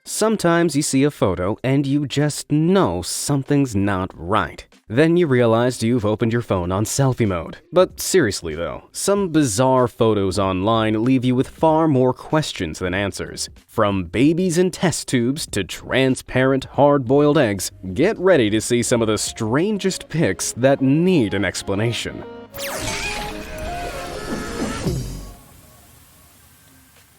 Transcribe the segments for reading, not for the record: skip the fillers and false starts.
Sometimes you see a photo and you just know something's not right. Then you realize you've opened your phone on selfie mode. But seriously though, some bizarre photos online leave you with far more questions than answers. From babies in test tubes to transparent hard-boiled eggs, get ready to see some of the strangest pics that need an explanation.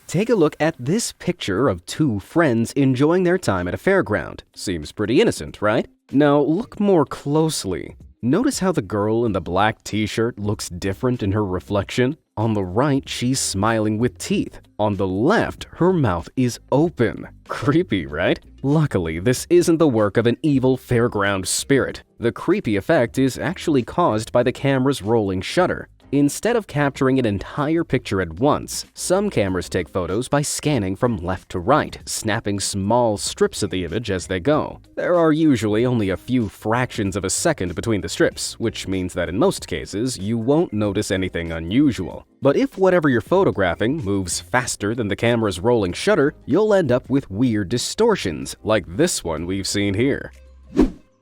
Take a look at this picture of two friends enjoying their time at a fairground. Seems pretty innocent, right? Now look more closely. Notice how the girl in the black t-shirt looks different in her reflection? On the right, she's smiling with teeth. On the left, her mouth is open. Creepy, right? Luckily, this isn't the work of an evil fairground spirit. The creepy effect is actually caused by the camera's rolling shutter. Instead of capturing an entire picture at once, some cameras take photos by scanning from left to right, snapping small strips of the image as they go. There are usually only a few fractions of a second between the strips, which means that in most cases, you won't notice anything unusual. But if whatever you're photographing moves faster than the camera's rolling shutter, you'll end up with weird distortions, like this one we've seen here.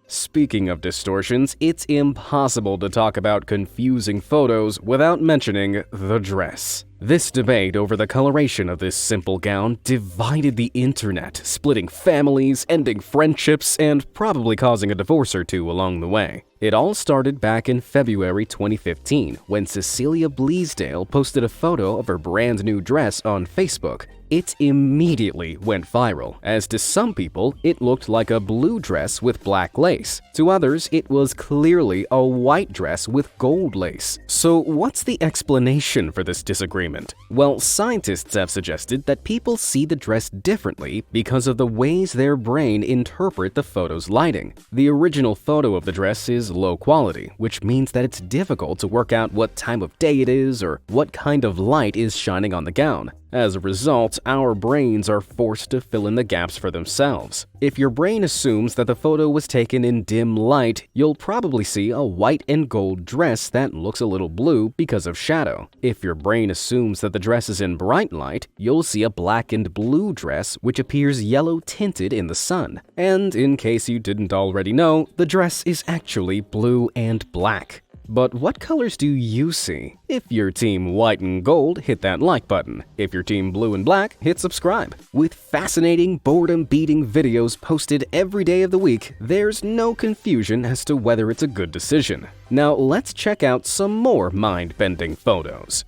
Speaking of distortions, it's impossible to talk about confusing photos without mentioning the dress. This debate over the coloration of this simple gown divided the internet, splitting families, ending friendships, and probably causing a divorce or two along the way. It all started back in February 2015 when Cecilia Bleasdale posted a photo of her brand new dress on Facebook. It immediately went viral, as to some people, it looked like a blue dress with black lace. To others, it was clearly a white dress with gold lace. So what's the explanation for this disagreement? Well, scientists have suggested that people see the dress differently because of the ways their brain interpret the photo's lighting. The original photo of the dress is low quality, which means that it's difficult to work out what time of day it is or what kind of light is shining on the gown. As a result, our brains are forced to fill in the gaps for themselves. If your brain assumes that the photo was taken in dim light, you'll probably see a white and gold dress that looks a little blue because of shadow. If your brain assumes that the dress is in bright light, you'll see a black and blue dress which appears yellow tinted in the sun. And in case you didn't already know, the dress is actually blue and black. But what colors do you see? If you're team white and gold, hit that like button. If you're team blue and black, hit subscribe. With fascinating, boredom-beating videos posted every day of the week, there's no confusion as to whether it's a good decision. Now let's check out some more mind-bending photos.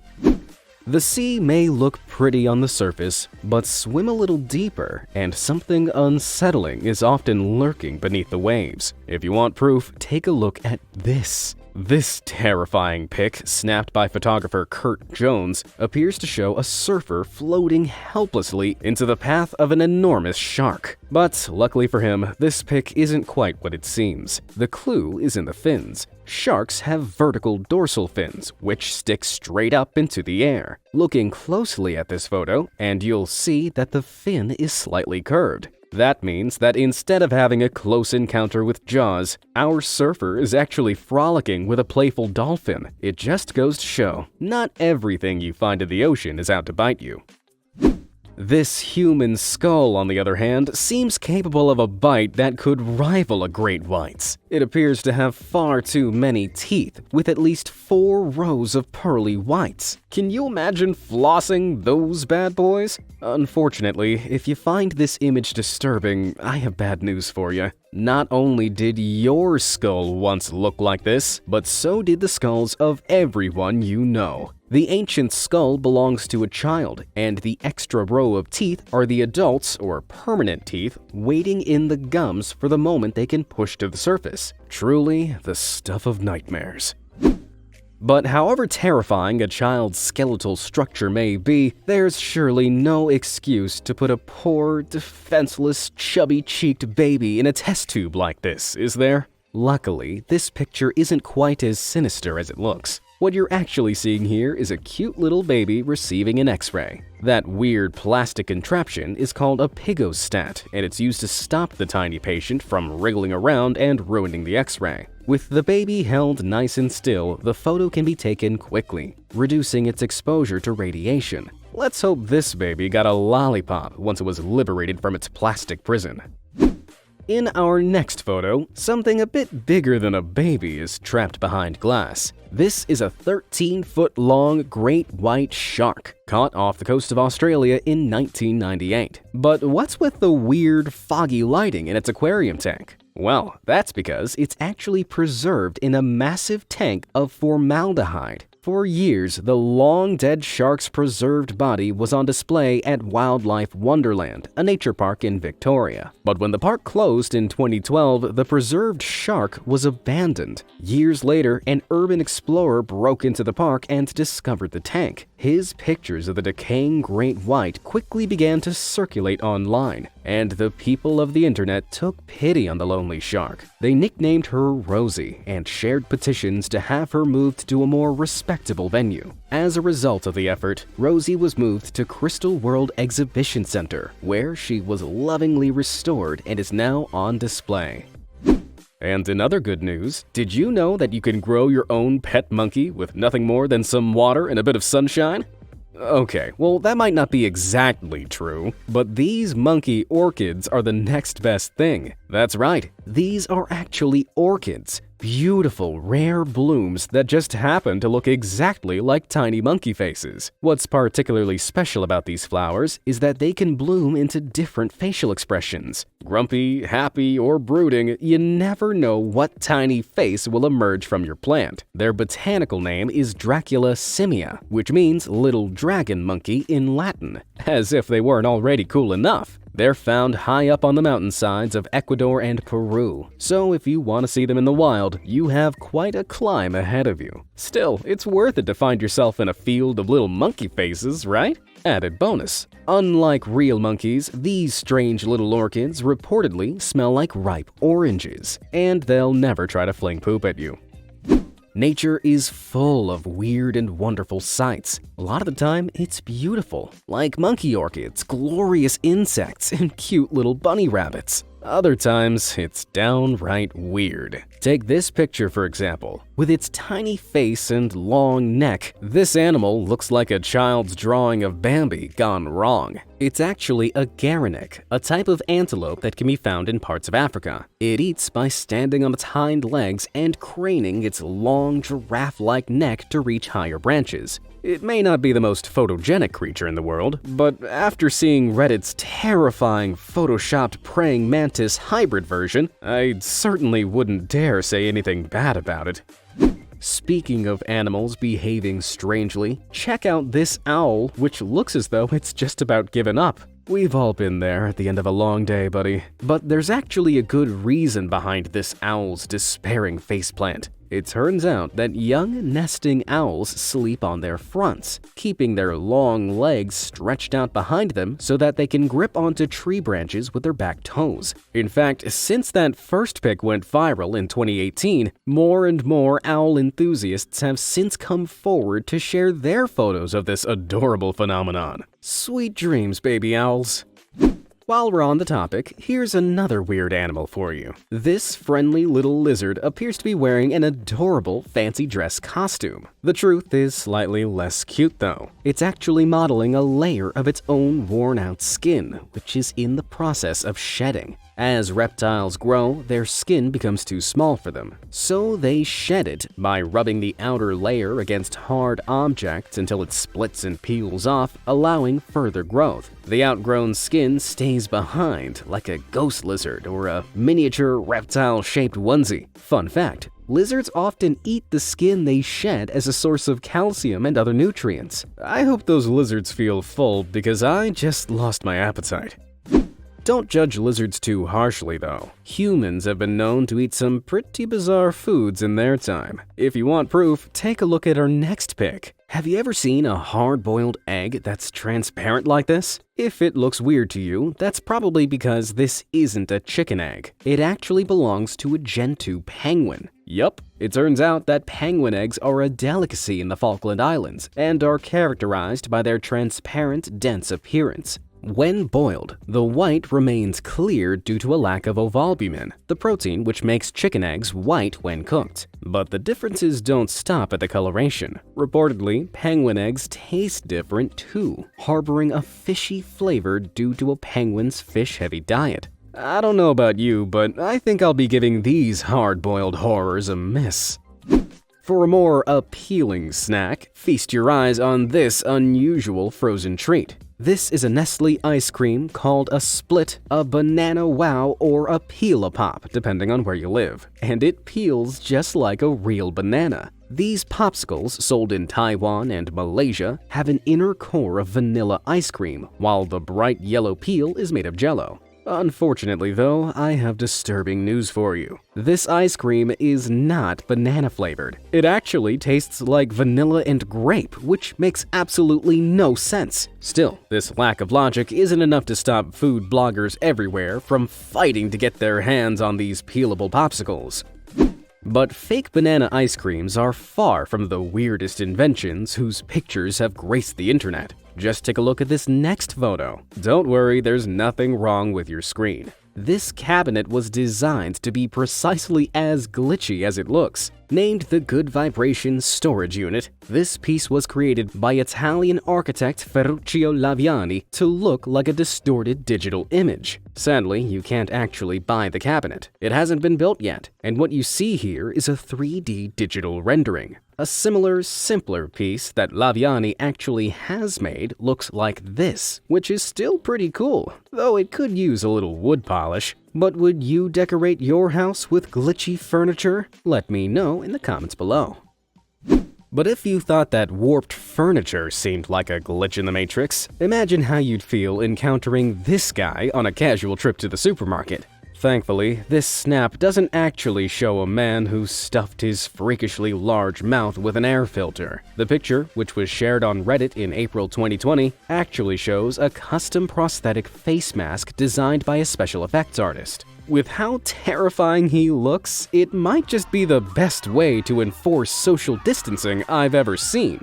The sea may look pretty on the surface, but swim a little deeper and something unsettling is often lurking beneath the waves. If you want proof, take a look at this. This terrifying pic, snapped by photographer Kurt Jones, appears to show a surfer floating helplessly into the path of an enormous shark. But luckily for him, this pic isn't quite what it seems. The clue is in the fins. Sharks have vertical dorsal fins, which stick straight up into the air. Looking closely at this photo, and you'll see that the fin is slightly curved. That means that instead of having a close encounter with Jaws, our surfer is actually frolicking with a playful dolphin. It just goes to show, not everything you find in the ocean is out to bite you. This human skull, on the other hand, seems capable of a bite that could rival a great white's. It appears to have far too many teeth, with at least 4 rows of pearly whites. Can you imagine flossing those bad boys? Unfortunately, if you find this image disturbing, I have bad news for you. Not only did your skull once look like this, but so did the skulls of everyone you know. The ancient skull belongs to a child, and the extra row of teeth are the adults or permanent teeth waiting in the gums for the moment they can push to the surface. Truly the stuff of nightmares. But however terrifying a child's skeletal structure may be, there's surely no excuse to put a poor, defenseless, chubby-cheeked baby in a test tube like this, is there? Luckily, this picture isn't quite as sinister as it looks. What you're actually seeing here is a cute little baby receiving an X-ray. That weird plastic contraption is called a pigostat, and it's used to stop the tiny patient from wriggling around and ruining the X-ray. With the baby held nice and still, the photo can be taken quickly, reducing its exposure to radiation. Let's hope this baby got a lollipop once it was liberated from its plastic prison. In our next photo, something a bit bigger than a baby is trapped behind glass. This is a 13-foot-long great white shark caught off the coast of Australia in 1998. But what's with the weird, foggy lighting in its aquarium tank? Well, that's because it's actually preserved in a massive tank of formaldehyde. For years, the long-dead shark's preserved body was on display at Wildlife Wonderland, a nature park in Victoria. But when the park closed in 2012, the preserved shark was abandoned. Years later, an urban explorer broke into the park and discovered the tank. His pictures of the decaying great white quickly began to circulate online, and the people of the internet took pity on the lonely shark. They nicknamed her Rosie and shared petitions to have her moved to a more respectable venue. As a result of the effort, Rosie was moved to Crystal World Exhibition Center, where she was lovingly restored and is now on display. And in other good news, did you know that you can grow your own pet monkey with nothing more than some water and a bit of sunshine? Okay, well that might not be exactly true, but these monkey orchids are the next best thing. That's right, these are actually orchids. Beautiful, rare blooms that just happen to look exactly like tiny monkey faces. What's particularly special about these flowers is that they can bloom into different facial expressions. Grumpy, happy, or brooding, you never know what tiny face will emerge from your plant. Their botanical name is Dracula simia, which means little dragon monkey in Latin, as if they weren't already cool enough. They're found high up on the mountainsides of Ecuador and Peru, so if you want to see them in the wild, you have quite a climb ahead of you. Still, it's worth it to find yourself in a field of little monkey faces, right? Added bonus. Unlike real monkeys, these strange little orchids reportedly smell like ripe oranges, and they'll never try to fling poop at you. Nature is full of weird and wonderful sights. A lot of the time, it's beautiful, like monkey orchids, glorious insects, and cute little bunny rabbits. Other times, it's downright weird. Take this picture for example. With its tiny face and long neck, this animal looks like a child's drawing of Bambi gone wrong. It's actually a gerenuk, a type of antelope that can be found in parts of Africa. It eats by standing on its hind legs and craning its long giraffe-like neck to reach higher branches. It may not be the most photogenic creature in the world, but after seeing Reddit's terrifying photoshopped praying mantis hybrid version, I certainly wouldn't dare say anything bad about it. Speaking of animals behaving strangely, check out this owl, which looks as though it's just about given up. We've all been there at the end of a long day, buddy. But there's actually a good reason behind this owl's despairing faceplant. It turns out that young nesting owls sleep on their fronts, keeping their long legs stretched out behind them so that they can grip onto tree branches with their back toes. In fact, since that first pic went viral in 2018, more and more owl enthusiasts have since come forward to share their photos of this adorable phenomenon. Sweet dreams, baby owls. While we're on the topic, here's another weird animal for you. This friendly little lizard appears to be wearing an adorable fancy dress costume. The truth is slightly less cute though. It's actually modeling a layer of its own worn-out skin, which is in the process of shedding. As reptiles grow, their skin becomes too small for them, so they shed it by rubbing the outer layer against hard objects until it splits and peels off, allowing further growth. The outgrown skin stays behind, like a ghost lizard or a miniature reptile-shaped onesie. Fun fact, lizards often eat the skin they shed as a source of calcium and other nutrients. I hope those lizards feel full because I just lost my appetite. Don't judge lizards too harshly though. Humans have been known to eat some pretty bizarre foods in their time. If you want proof, take a look at our next pic. Have you ever seen a hard-boiled egg that's transparent like this? If it looks weird to you, that's probably because this isn't a chicken egg. It actually belongs to a Gentoo penguin. Yup, it turns out that penguin eggs are a delicacy in the Falkland Islands and are characterized by their transparent, dense appearance. When boiled, the white remains clear due to a lack of ovalbumin, the protein which makes chicken eggs white when cooked. But the differences don't stop at the coloration. Reportedly, penguin eggs taste different too, harboring a fishy flavor due to a penguin's fish-heavy diet. I don't know about you, but I think I'll be giving these hard-boiled horrors a miss. For a more appealing snack, feast your eyes on this unusual frozen treat. This is a Nestle ice cream called a split, a banana wow, or a peel-a-pop, depending on where you live, and it peels just like a real banana. These popsicles, sold in Taiwan and Malaysia, have an inner core of vanilla ice cream, while the bright yellow peel is made of jello. Unfortunately, though, I have disturbing news for you. This ice cream is not banana-flavored. It actually tastes like vanilla and grape, which makes absolutely no sense. Still, this lack of logic isn't enough to stop food bloggers everywhere from fighting to get their hands on these peelable popsicles. But fake banana ice creams are far from the weirdest inventions whose pictures have graced the internet. Just take a look at this next photo. Don't worry, there's nothing wrong with your screen. This cabinet was designed to be precisely as glitchy as it looks. Named the Good Vibration Storage Unit, this piece was created by Italian architect Ferruccio Laviani to look like a distorted digital image. Sadly, you can't actually buy the cabinet. It hasn't been built yet, and what you see here is a 3D digital rendering. A similar, simpler piece that Laviani actually has made looks like this, which is still pretty cool, though it could use a little wood polish. But would you decorate your house with glitchy furniture? Let me know in the comments below. But if you thought that warped furniture seemed like a glitch in the Matrix, imagine how you'd feel encountering this guy on a casual trip to the supermarket. Thankfully, this snap doesn't actually show a man who stuffed his freakishly large mouth with an air filter. The picture, which was shared on Reddit in April 2020, actually shows a custom prosthetic face mask designed by a special effects artist. With how terrifying he looks, it might just be the best way to enforce social distancing I've ever seen.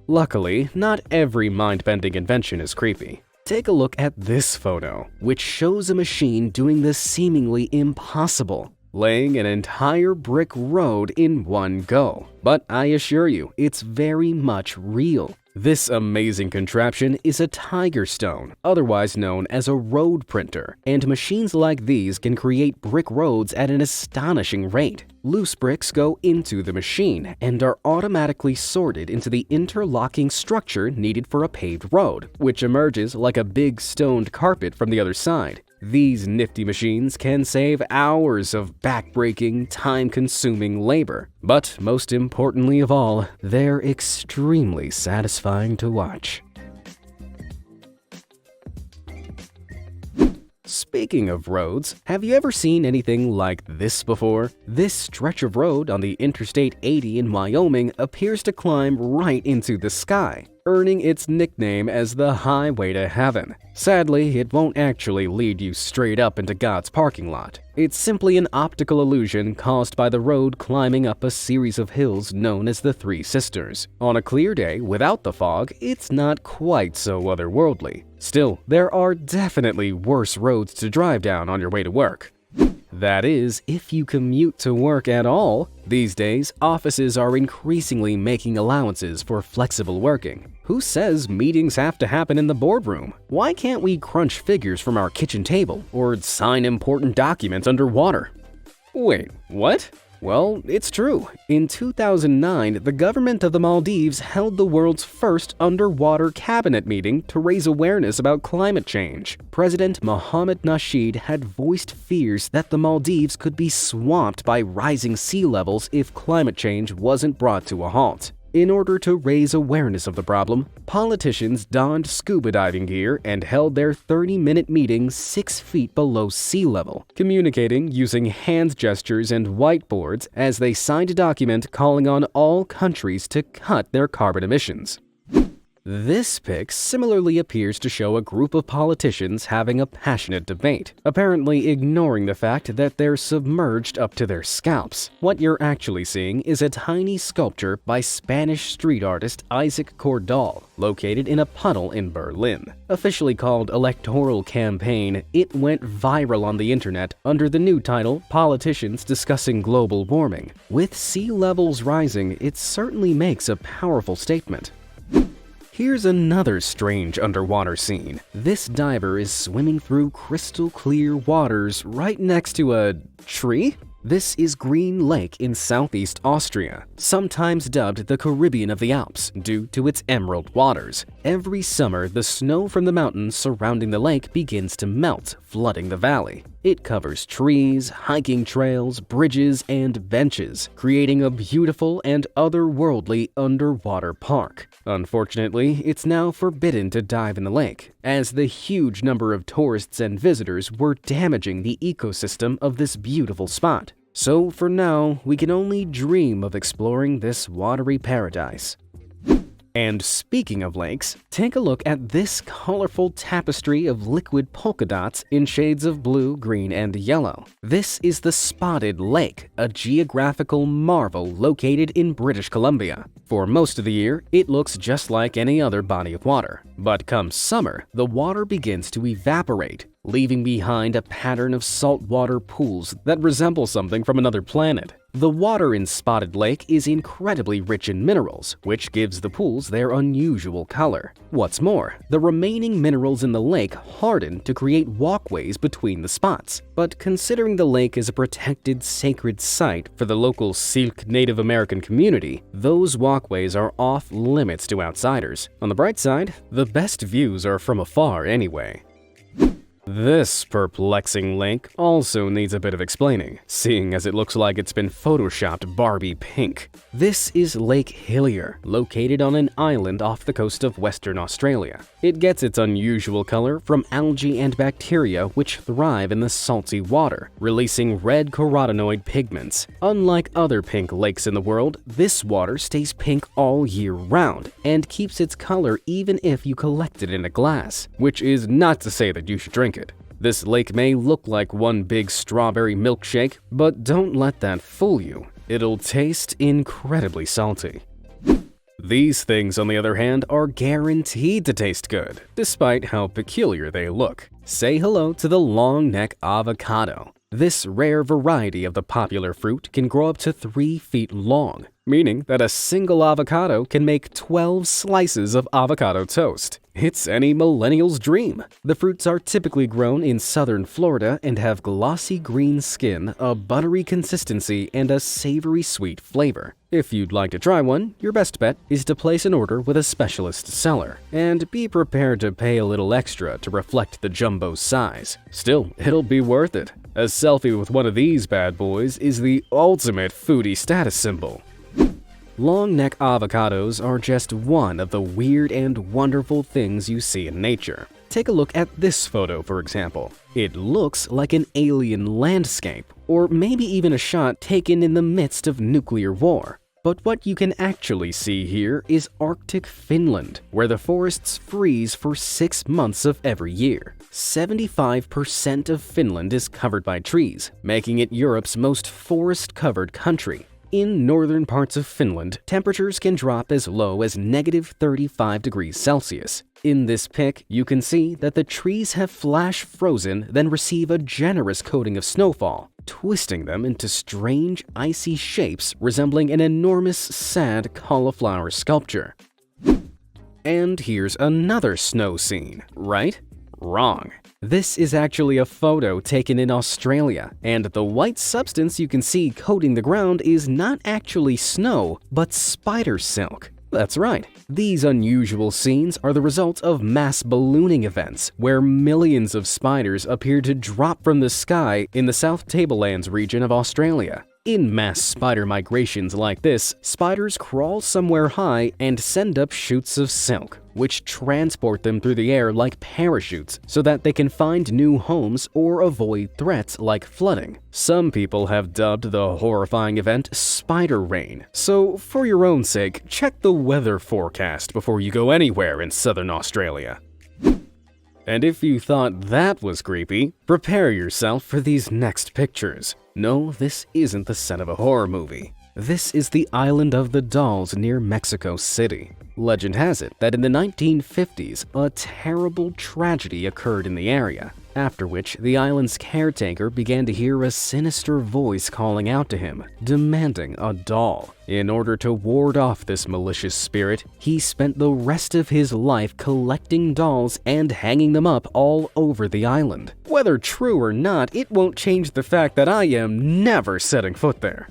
Luckily, not every mind-bending invention is creepy. Take a look at this photo, which shows a machine doing the seemingly impossible, laying an entire brick road in one go. But I assure you, it's very much real. This amazing contraption is a tiger stone, otherwise known as a road printer, and machines like these can create brick roads at an astonishing rate. Loose bricks go into the machine and are automatically sorted into the interlocking structure needed for a paved road, which emerges like a big stoned carpet from the other side. These nifty machines can save hours of backbreaking, time-consuming labor. But most importantly of all, they're extremely satisfying to watch. Speaking of roads, have you ever seen anything like this before? This stretch of road on the Interstate 80 in Wyoming appears to climb right into the sky, earning its nickname as the Highway to Heaven. Sadly, it won't actually lead you straight up into God's parking lot. It's simply an optical illusion caused by the road climbing up a series of hills known as the Three Sisters. On a clear day without the fog, it's not quite so otherworldly. Still, there are definitely worse roads to drive down on your way to work. That is, if you commute to work at all. These days, offices are increasingly making allowances for flexible working. Who says meetings have to happen in the boardroom? Why can't we crunch figures from our kitchen table or sign important documents underwater? Wait, what? Well, it's true. In 2009, the government of the Maldives held the world's first underwater cabinet meeting to raise awareness about climate change. President Mohammed Nasheed had voiced fears that the Maldives could be swamped by rising sea levels if climate change wasn't brought to a halt. In order to raise awareness of the problem, politicians donned scuba diving gear and held their 30-minute meeting 6 feet below sea level, communicating using hand gestures and whiteboards as they signed a document calling on all countries to cut their carbon emissions. This pic similarly appears to show a group of politicians having a passionate debate, apparently ignoring the fact that they're submerged up to their scalps. What you're actually seeing is a tiny sculpture by Spanish street artist Isaac Cordal, located in a puddle in Berlin. Officially called Electoral Campaign, it went viral on the internet under the new title Politicians Discussing Global Warming. With sea levels rising, it certainly makes a powerful statement. Here's another strange underwater scene. This diver is swimming through crystal clear waters right next to a tree? This is Green Lake in southeast Austria, sometimes dubbed the Caribbean of the Alps due to its emerald waters. Every summer, the snow from the mountains surrounding the lake begins to melt, flooding the valley. It covers trees, hiking trails, bridges, and benches, creating a beautiful and otherworldly underwater park. Unfortunately, it's now forbidden to dive in the lake, as the huge number of tourists and visitors were damaging the ecosystem of this beautiful spot. So for now, we can only dream of exploring this watery paradise. And speaking of lakes, take a look at this colorful tapestry of liquid polka dots in shades of blue, green, and yellow. This is the Spotted Lake, a geographical marvel located in British Columbia. For most of the year, it looks just like any other body of water. But come summer, the water begins to evaporate, leaving behind a pattern of saltwater pools that resemble something from another planet. The water in Spotted Lake is incredibly rich in minerals, which gives the pools their unusual color. What's more, the remaining minerals in the lake harden to create walkways between the spots. But considering the lake is a protected sacred site for the local Syilx Native American community, those walkways are off limits to outsiders. On the bright side, the best views are from afar anyway. This perplexing lake also needs a bit of explaining, seeing as it looks like it's been photoshopped Barbie Pink. This is Lake Hillier, located on an island off the coast of Western Australia. It gets its unusual color from algae and bacteria which thrive in the salty water, releasing red carotenoid pigments. Unlike other pink lakes in the world, this water stays pink all year round and keeps its color even if you collect it in a glass, which is not to say that you should drink it. This lake may look like one big strawberry milkshake, but don't let that fool you. It'll taste incredibly salty. These things, on the other hand, are guaranteed to taste good, despite how peculiar they look. Say hello to the long-neck avocado. This rare variety of the popular fruit can grow up to 3 feet long, meaning that a single avocado can make 12 slices of avocado toast. It's any millennial's dream. The fruits are typically grown in southern Florida and have glossy green skin, a buttery consistency, and a savory sweet flavor. If you'd like to try one, your best bet is to place an order with a specialist seller, and be prepared to pay a little extra to reflect the jumbo size. Still, it'll be worth it. A selfie with one of these bad boys is the ultimate foodie status symbol. Long-neck avocados are just one of the weird and wonderful things you see in nature. Take a look at this photo, for example. It looks like an alien landscape, or maybe even a shot taken in the midst of nuclear war. But what you can actually see here is Arctic Finland, where the forests freeze for 6 months of every year. 75% of Finland is covered by trees, making it Europe's most forest-covered country. In northern parts of Finland, temperatures can drop as low as -35 degrees Celsius. In this pic, you can see that the trees have flash frozen, then receive a generous coating of snowfall, twisting them into strange, icy shapes resembling an enormous, sad cauliflower sculpture. And here's another snow scene, right? Wrong. This is actually a photo taken in Australia, and the white substance you can see coating the ground is not actually snow, but spider silk. That's right. These unusual scenes are the result of mass ballooning events, where millions of spiders appear to drop from the sky in the South Tablelands region of Australia. In mass spider migrations like this, spiders crawl somewhere high and send up shoots of silk, which transport them through the air like parachutes so that they can find new homes or avoid threats like flooding. Some people have dubbed the horrifying event spider rain, so for your own sake, check the weather forecast before you go anywhere in southern Australia. And if you thought that was creepy, prepare yourself for these next pictures. No, this isn't the set of a horror movie. This is the Island of the Dolls near Mexico City. Legend has it that in the 1950s, a terrible tragedy occurred in the area, after which the island's caretaker began to hear a sinister voice calling out to him, demanding a doll. In order to ward off this malicious spirit, he spent the rest of his life collecting dolls and hanging them up all over the island. Whether true or not, it won't change the fact that I am never setting foot there.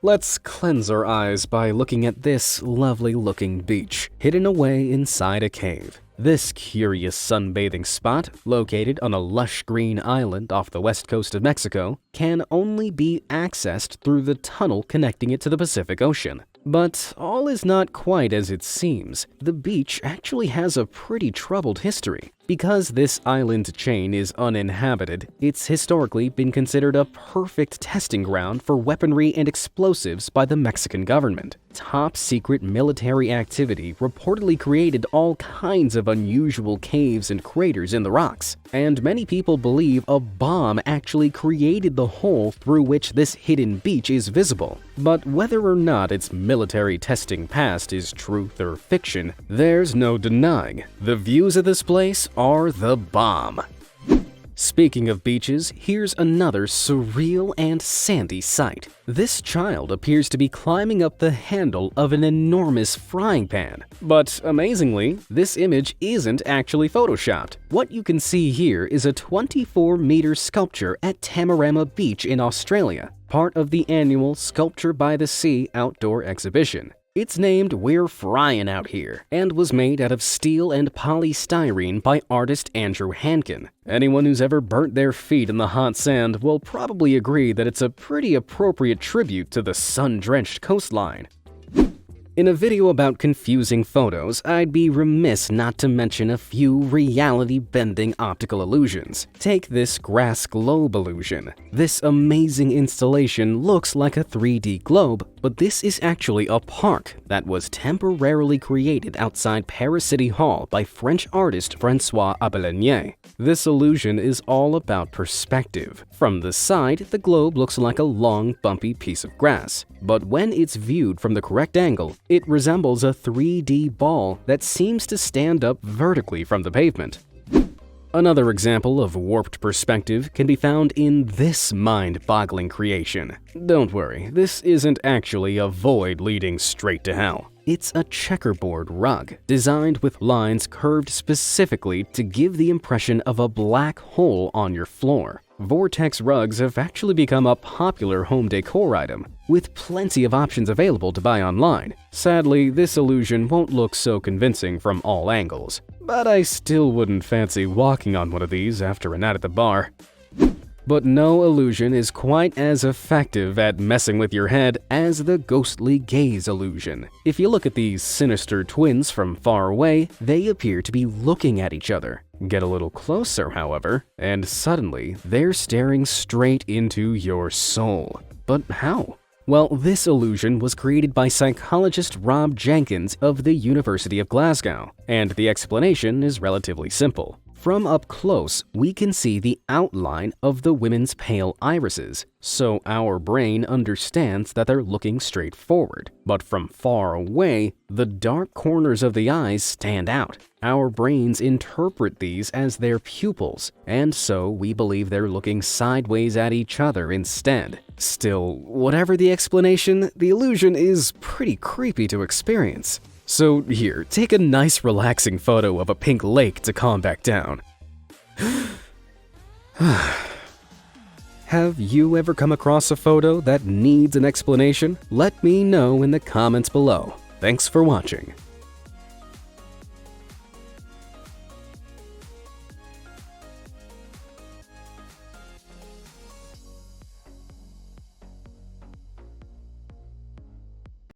Let's cleanse our eyes by looking at this lovely-looking beach, hidden away inside a cave. This curious sunbathing spot, located on a lush green island off the west coast of Mexico, can only be accessed through the tunnel connecting it to the Pacific Ocean. But all is not quite as it seems. The beach actually has a pretty troubled history. Because this island chain is uninhabited, it's historically been considered a perfect testing ground for weaponry and explosives by the Mexican government. Top-secret military activity reportedly created all kinds of unusual caves and craters in the rocks, and many people believe a bomb actually created the hole through which this hidden beach is visible. But whether or not its military testing past is truth or fiction, there's no denying. The views of this place are the bomb. Speaking of beaches, here's another surreal and sandy sight. This child appears to be climbing up the handle of an enormous frying pan. But amazingly, this image isn't actually photoshopped. What you can see here is a 24-meter sculpture at Tamarama Beach in Australia, part of the annual Sculpture by the Sea outdoor exhibition. It's named We're Fryin' Out Here and was made out of steel and polystyrene by artist Andrew Hankin. Anyone who's ever burnt their feet in the hot sand will probably agree that it's a pretty appropriate tribute to the sun-drenched coastline. In a video about confusing photos, I'd be remiss not to mention a few reality-bending optical illusions. Take this grass globe illusion. This amazing installation looks like a 3D globe, but this is actually a park that was temporarily created outside Paris City Hall by French artist François Abelanier. This illusion is all about perspective. From the side, the globe looks like a long, bumpy piece of grass, but when it's viewed from the correct angle, it resembles a 3D ball that seems to stand up vertically from the pavement. Another example of warped perspective can be found in this mind-boggling creation. Don't worry, this isn't actually a void leading straight to hell. It's a checkerboard rug, designed with lines curved specifically to give the impression of a black hole on your floor. Vortex rugs have actually become a popular home decor item, with plenty of options available to buy online. Sadly, this illusion won't look so convincing from all angles, but I still wouldn't fancy walking on one of these after a night at the bar. But no illusion is quite as effective at messing with your head as the ghostly gaze illusion. If you look at these sinister twins from far away, they appear to be looking at each other. Get a little closer, however, and suddenly they're staring straight into your soul. But how? Well, this illusion was created by psychologist Rob Jenkins of the University of Glasgow, and the explanation is relatively simple. From up close, we can see the outline of the women's pale irises, so our brain understands that they're looking straight forward. But from far away, the dark corners of the eyes stand out. Our brains interpret these as their pupils, and so we believe they're looking sideways at each other instead. Still, whatever the explanation, the illusion is pretty creepy to experience. So here, take a nice relaxing photo of a pink lake to calm back down. Have you ever come across a photo that needs an explanation? Let me know in the comments below. Thanks for watching.